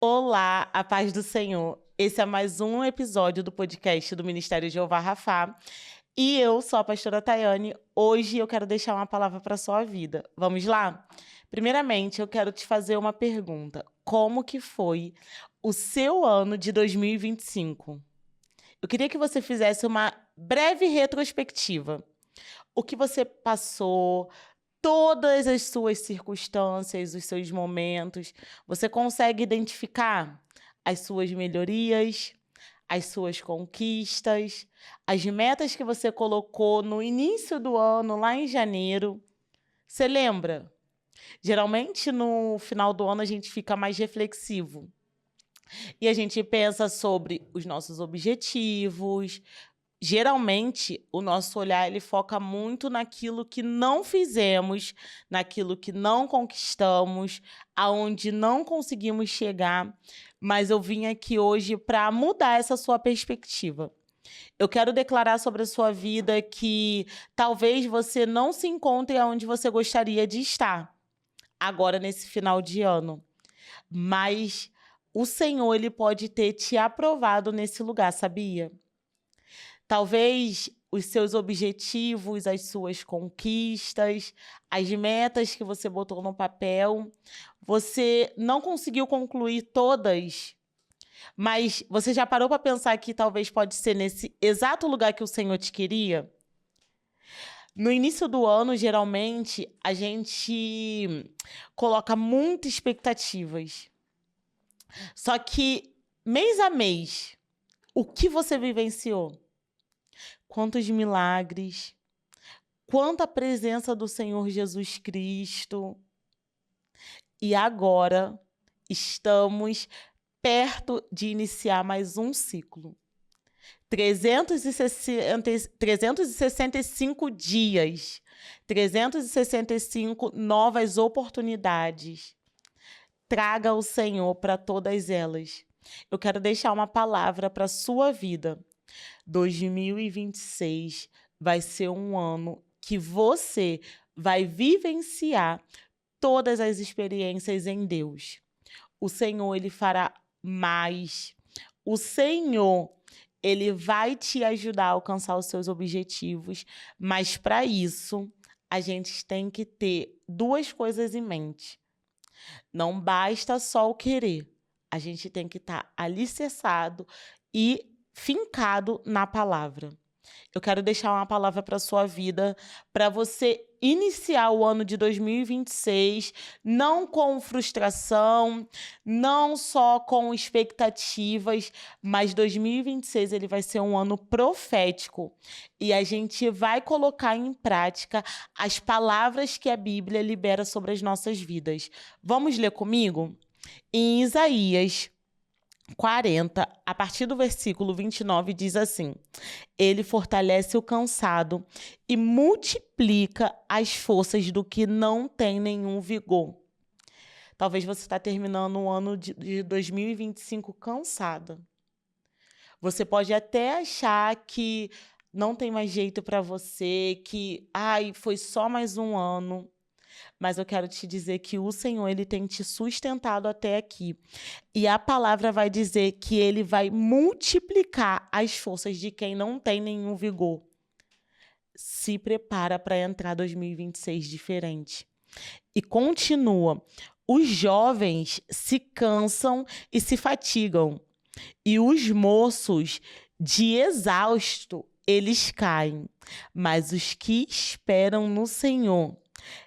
Olá, a paz do Senhor. Esse é mais um episódio do podcast do Ministério Jeová Rafá. E eu sou a pastora Tayane. Hoje eu quero deixar uma palavra para a sua vida. Vamos lá? Primeiramente, eu quero te fazer uma pergunta. Como que foi o seu ano de 2025? Eu queria que você fizesse uma breve retrospectiva. O que você passou, todas as suas circunstâncias, os seus momentos, você consegue identificar as suas melhorias, as suas conquistas, as metas que você colocou no início do ano, lá em janeiro. Você lembra? Geralmente, no final do ano, a gente fica mais reflexivo. E a gente pensa sobre os nossos objetivos. Geralmente, o nosso olhar ele foca muito naquilo que não fizemos, naquilo que não conquistamos, aonde não conseguimos chegar, mas eu vim aqui hoje para mudar essa sua perspectiva. Eu quero declarar sobre a sua vida que talvez você não se encontre aonde você gostaria de estar, agora nesse final de ano, mas o Senhor ele pode ter te aprovado nesse lugar, sabia? Talvez os seus objetivos, as suas conquistas, as metas que você botou no papel, você não conseguiu concluir todas, mas você já parou para pensar que talvez pode ser nesse exato lugar que o Senhor te queria? No início do ano, geralmente, a gente coloca muitas expectativas. Só que, mês a mês, o que você vivenciou? Quantos milagres, quanta presença do Senhor Jesus Cristo. E agora estamos perto de iniciar mais um ciclo. 365 dias, 365 novas oportunidades. Traga o Senhor para todas elas. Eu quero deixar uma palavra para a sua vida. 2026 vai ser um ano que você vai vivenciar todas as experiências em Deus. O Senhor, ele fará mais. O Senhor, ele vai te ajudar a alcançar os seus objetivos, mas para isso, a gente tem que ter duas coisas em mente. Não basta só o querer. A gente tem que estar alicerçado e fincado na palavra. Eu quero deixar uma palavra para a sua vida, para você iniciar o ano de 2026, não com frustração, não só com expectativas, mas 2026 ele vai ser um ano profético. E a gente vai colocar em prática as palavras que a Bíblia libera sobre as nossas vidas. Vamos ler comigo? Em Isaías 40, a partir do versículo 29, diz assim: Ele fortalece o cansado e multiplica as forças do que não tem nenhum vigor. Talvez você está terminando o ano de 2025 cansada. Você pode até achar que não tem mais jeito para você, que foi só mais um ano. Mas eu quero te dizer que o Senhor, ele tem te sustentado até aqui. E a palavra vai dizer que ele vai multiplicar as forças de quem não tem nenhum vigor. Se prepara para entrar 2026 diferente. E continua. Os jovens se cansam e se fatigam. E os moços, de exausto, eles caem. Mas os que esperam no Senhor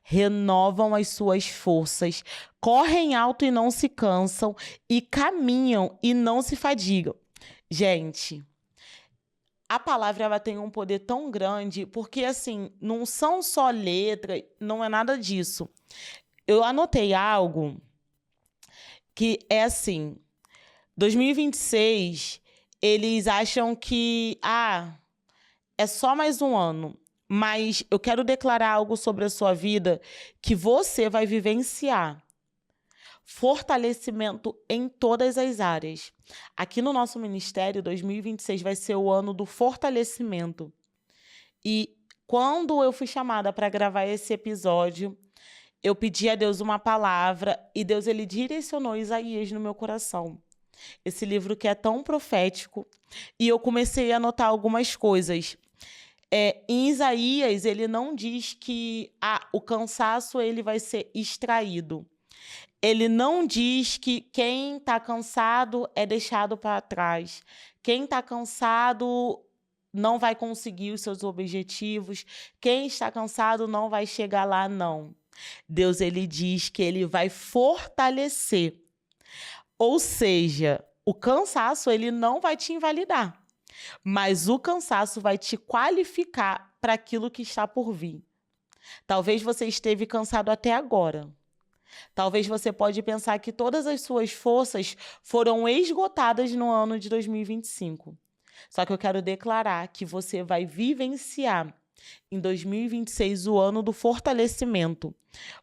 renovam as suas forças, correm alto e não se cansam, e caminham e não se fadigam. Gente, a palavra ela tem um poder tão grande, porque assim, não são só letras, não é nada disso. Eu anotei algo que é assim, 2026, eles acham que, é só mais um ano. Mas eu quero declarar algo sobre a sua vida que você vai vivenciar. Fortalecimento em todas as áreas. Aqui no nosso ministério, 2026 vai ser o ano do fortalecimento. E quando eu fui chamada para gravar esse episódio, eu pedi a Deus uma palavra e Deus ele direcionou Isaías no meu coração. Esse livro que é tão profético. E eu comecei a notar algumas coisas. Em Isaías, ele não diz que o cansaço ele vai ser extraído. Ele não diz que quem está cansado é deixado para trás. Quem está cansado não vai conseguir os seus objetivos. Quem está cansado não vai chegar lá, não. Deus ele diz que ele vai fortalecer. Ou seja, o cansaço ele não vai te invalidar, mas o cansaço vai te qualificar para aquilo que está por vir. Talvez você esteve cansado até agora. Talvez você pode pensar que todas as suas forças foram esgotadas no ano de 2025. Só que eu quero declarar que você vai vivenciar em 2026 o ano do fortalecimento.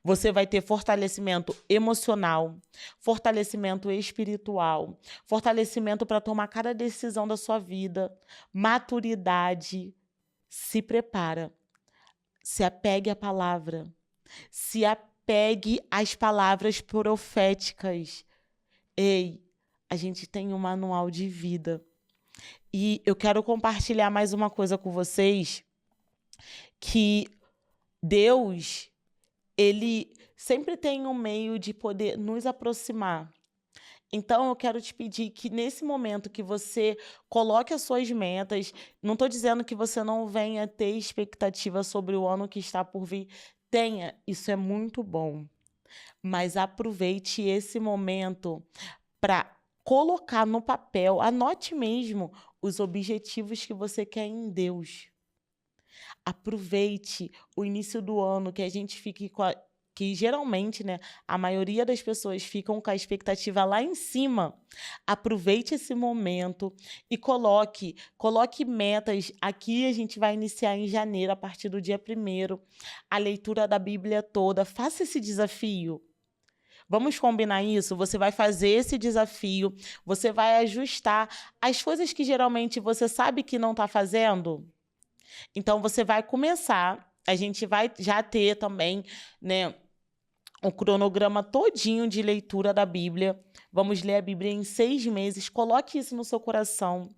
Você vai ter fortalecimento emocional, fortalecimento espiritual, fortalecimento para tomar cada decisão da sua vida, maturidade. Se prepara. Se apegue à palavra. Se apegue às palavras proféticas. Ei, a gente tem um manual de vida. E eu quero compartilhar mais uma coisa com vocês, que Deus, ele sempre tem um meio de poder nos aproximar. Então, eu quero te pedir que nesse momento que você coloque as suas metas, não estou dizendo que você não venha ter expectativa sobre o ano que está por vir. Tenha, isso é muito bom. Mas aproveite esse momento para colocar no papel, anote mesmo os objetivos que você quer em Deus. Aproveite o início do ano, que a gente fique que geralmente, né, a maioria das pessoas ficam com a expectativa lá em cima. Aproveite esse momento e coloque metas. Aqui a gente vai iniciar em janeiro, a partir do dia 1º, a leitura da Bíblia toda. Faça esse desafio. Vamos combinar isso? Você vai fazer esse desafio, você vai ajustar as coisas que geralmente você sabe que não está fazendo. Então, você vai começar, a gente vai já ter também, né, o cronograma todinho de leitura da Bíblia. Vamos ler a Bíblia em 6 meses. Coloque isso no seu coração.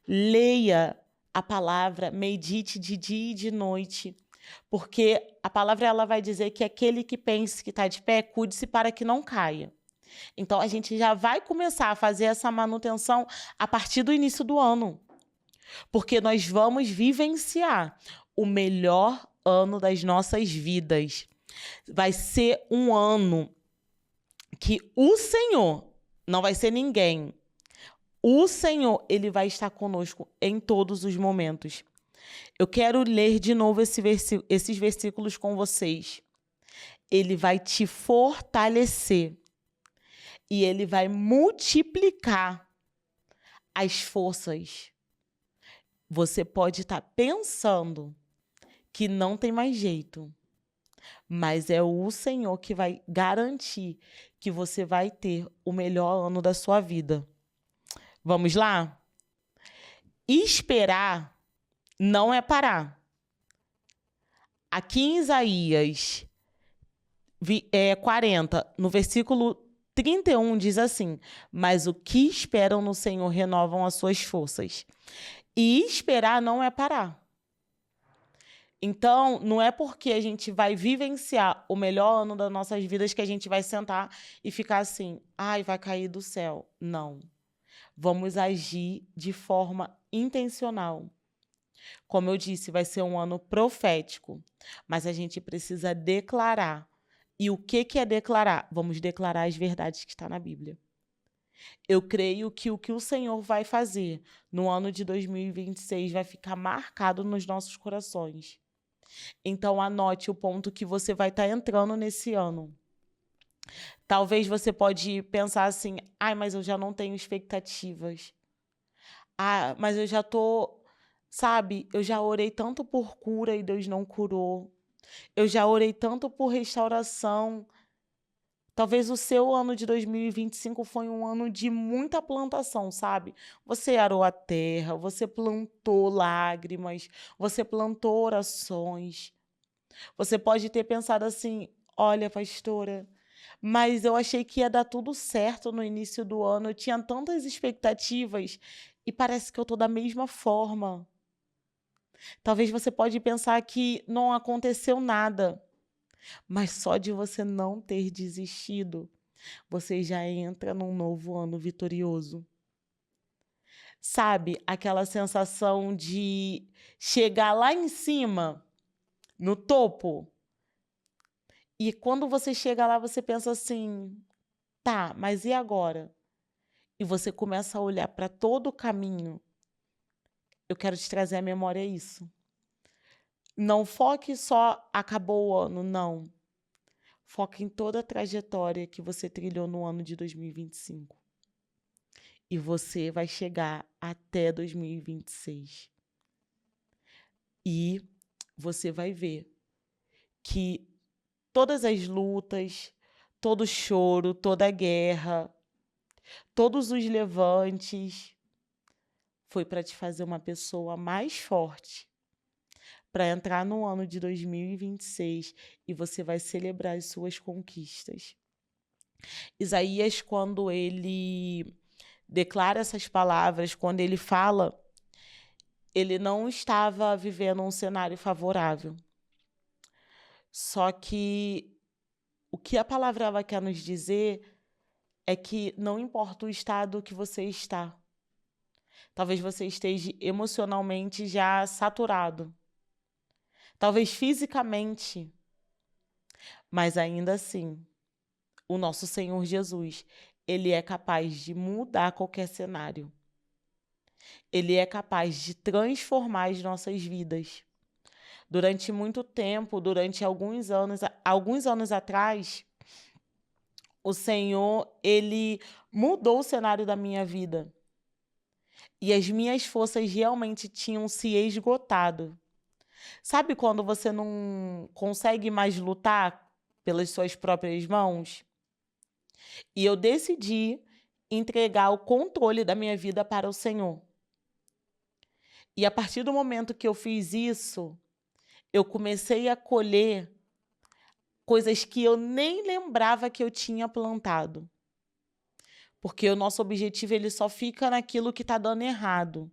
Leia a palavra, medite de dia e de noite. Porque a palavra ela vai dizer que aquele que pense que está de pé, cuide-se para que não caia. Então, a gente já vai começar a fazer essa manutenção a partir do início do ano. Porque nós vamos vivenciar o melhor ano das nossas vidas. Vai ser um ano que o Senhor, não vai ser ninguém, o Senhor, ele vai estar conosco em todos os momentos. Eu quero ler de novo esses versículos com vocês. Ele vai te fortalecer e ele vai multiplicar as forças. Você pode estar pensando que não tem mais jeito, mas é o Senhor que vai garantir que você vai ter o melhor ano da sua vida. Vamos lá? Esperar não é parar. Aqui em Isaías 40, no versículo 31, diz assim: mas o que esperam no Senhor renovam as suas forças. E esperar não é parar. Então, não é porque a gente vai vivenciar o melhor ano das nossas vidas que a gente vai sentar e ficar assim, ai, vai cair do céu. Não. Vamos agir de forma intencional. Como eu disse, vai ser um ano profético, mas a gente precisa declarar. E o que é declarar? Vamos declarar as verdades que estão na Bíblia. Eu creio que o que o Senhor vai fazer no ano de 2026 vai ficar marcado nos nossos corações. Então, anote o ponto que você vai estar entrando nesse ano. Talvez você pode pensar assim, ai, mas eu já não tenho expectativas. Ah, mas eu já tô, sabe, eu já orei tanto por cura e Deus não curou. Eu já orei tanto por restauração. Talvez o seu ano de 2025 foi um ano de muita plantação, sabe? Você arou a terra, você plantou lágrimas, você plantou orações. Você pode ter pensado assim, Olha, pastora, mas eu achei que ia dar tudo certo no início do ano, eu tinha tantas expectativas e parece que eu tô da mesma forma. Talvez você pode pensar que não aconteceu nada, mas só de você não ter desistido, você já entra num novo ano vitorioso. Sabe, aquela sensação de chegar lá em cima, no topo, e quando você chega lá, você pensa assim: "Tá, mas e agora?" E você começa a olhar para todo o caminho. Eu quero te trazer à memória isso. Não foque só acabou o ano, não. Foca em toda a trajetória que você trilhou no ano de 2025. E você vai chegar até 2026. E você vai ver que todas as lutas, todo choro, toda guerra, todos os levantes, foi para te fazer uma pessoa mais forte, para entrar no ano de 2026 e você vai celebrar as suas conquistas. Isaías, quando ele declara essas palavras, quando ele fala, ele não estava vivendo um cenário favorável. Só que o que a palavra ela quer nos dizer é que não importa o estado que você está. Talvez você esteja emocionalmente já saturado. Talvez fisicamente. Mas ainda assim, o nosso Senhor Jesus, ele é capaz de mudar qualquer cenário. Ele é capaz de transformar as nossas vidas. Durante muito tempo, durante alguns anos atrás, o Senhor, ele mudou o cenário da minha vida. E as minhas forças realmente tinham se esgotado. Sabe quando você não consegue mais lutar pelas suas próprias mãos? E eu decidi entregar o controle da minha vida para o Senhor. E a partir do momento que eu fiz isso, eu comecei a colher coisas que eu nem lembrava que eu tinha plantado. Porque o nosso objetivo ele só fica naquilo que está dando errado.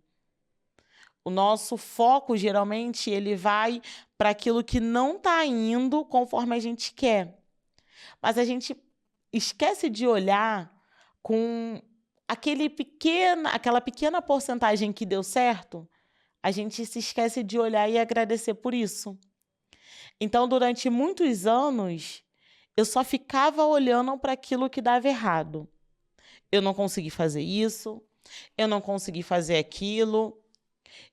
O nosso foco, geralmente, ele vai para aquilo que não está indo conforme a gente quer. Mas a gente esquece de olhar com aquela pequena porcentagem que deu certo, a gente se esquece de olhar e agradecer por isso. Então, durante muitos anos, eu só ficava olhando para aquilo que dava errado. Eu não consegui fazer isso, eu não consegui fazer aquilo,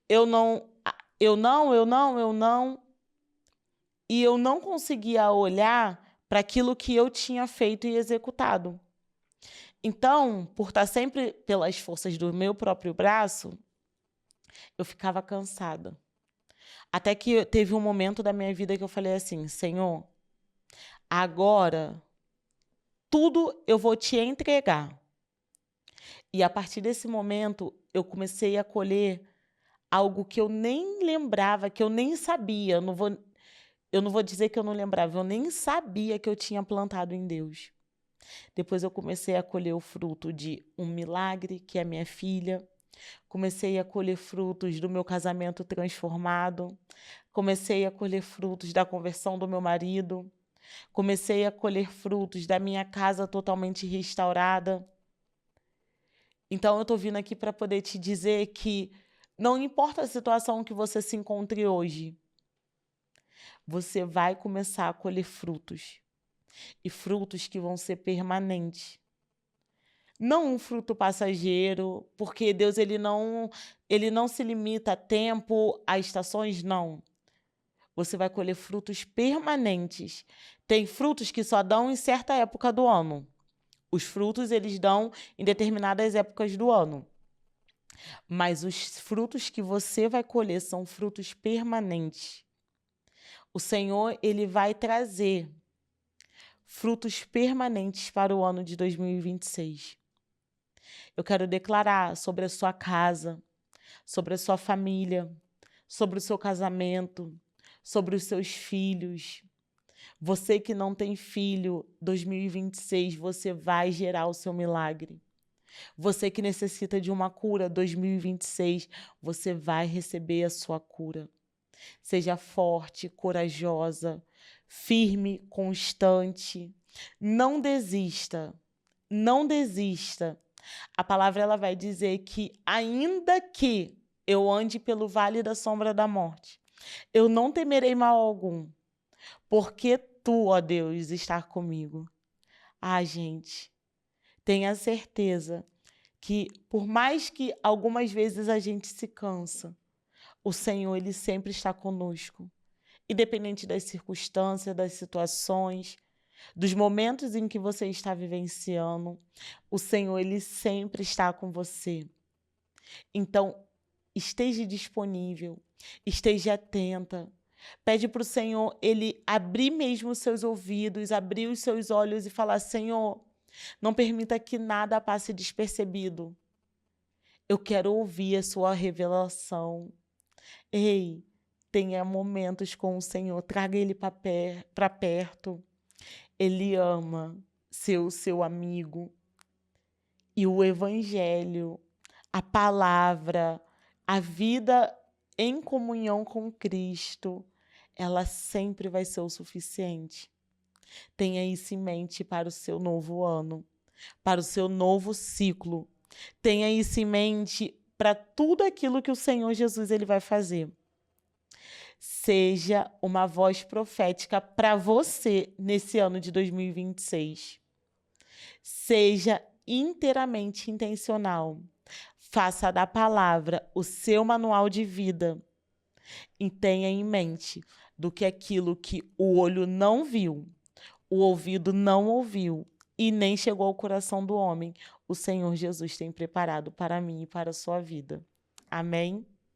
eu não. E eu não conseguia olhar para aquilo que eu tinha feito e executado. Então, por estar sempre pelas forças do meu próprio braço, eu ficava cansada. Até que teve um momento da minha vida que eu falei assim: Senhor, agora tudo eu vou te entregar. E a partir desse momento, eu comecei a colher algo que eu nem lembrava, que eu nem sabia. Eu não vou dizer que eu não lembrava, eu nem sabia que eu tinha plantado em Deus. Depois eu comecei a colher o fruto de um milagre, que é minha filha. Comecei a colher frutos do meu casamento transformado. Comecei a colher frutos da conversão do meu marido. Comecei a colher frutos da minha casa totalmente restaurada. Então, eu estou vindo aqui para poder te dizer que não importa a situação que você se encontre hoje, você vai começar a colher frutos. E frutos que vão ser permanentes. Não um fruto passageiro, porque Deus ele não se limita a tempo, a estações, não. Você vai colher frutos permanentes. Tem frutos que só dão em certa época do ano. Os frutos eles dão em determinadas épocas do ano. Mas os frutos que você vai colher são frutos permanentes. O Senhor, ele vai trazer frutos permanentes para o ano de 2026. Eu quero declarar sobre a sua casa, sobre a sua família, sobre o seu casamento, sobre os seus filhos, Você que não tem filho, 2026, você vai gerar o seu milagre. Você que necessita de uma cura, 2026, você vai receber a sua cura. Seja forte, corajosa, firme, constante. Não desista. Não desista. A palavra ela vai dizer que ainda que eu ande pelo vale da sombra da morte, eu não temerei mal algum, porque tu, ó Deus, está comigo. Ah, gente, tenha certeza que por mais que algumas vezes a gente se cansa, o Senhor ele sempre está conosco. Independente das circunstâncias, das situações, dos momentos em que você está vivenciando, o Senhor ele sempre está com você. Então, esteja disponível, esteja atenta. Pede para o Senhor ele abrir mesmo os seus ouvidos, abrir os seus olhos e falar: Senhor, não permita que nada passe despercebido. Eu quero ouvir a sua revelação. Ei, tenha momentos com o Senhor, traga ele para perto. Ele ama ser o seu amigo. E o Evangelho, a palavra, a vida em comunhão com Cristo, ela sempre vai ser o suficiente. Tenha isso em mente para o seu novo ano, para o seu novo ciclo. Tenha isso em mente para tudo aquilo que o Senhor Jesus ele vai fazer. Seja uma voz profética para você nesse ano de 2026. Seja inteiramente intencional. Faça da palavra o seu manual de vida. E tenha em mente do que aquilo que o olho não viu, o ouvido não ouviu e nem chegou ao coração do homem, o Senhor Jesus tem preparado para mim e para a sua vida. Amém?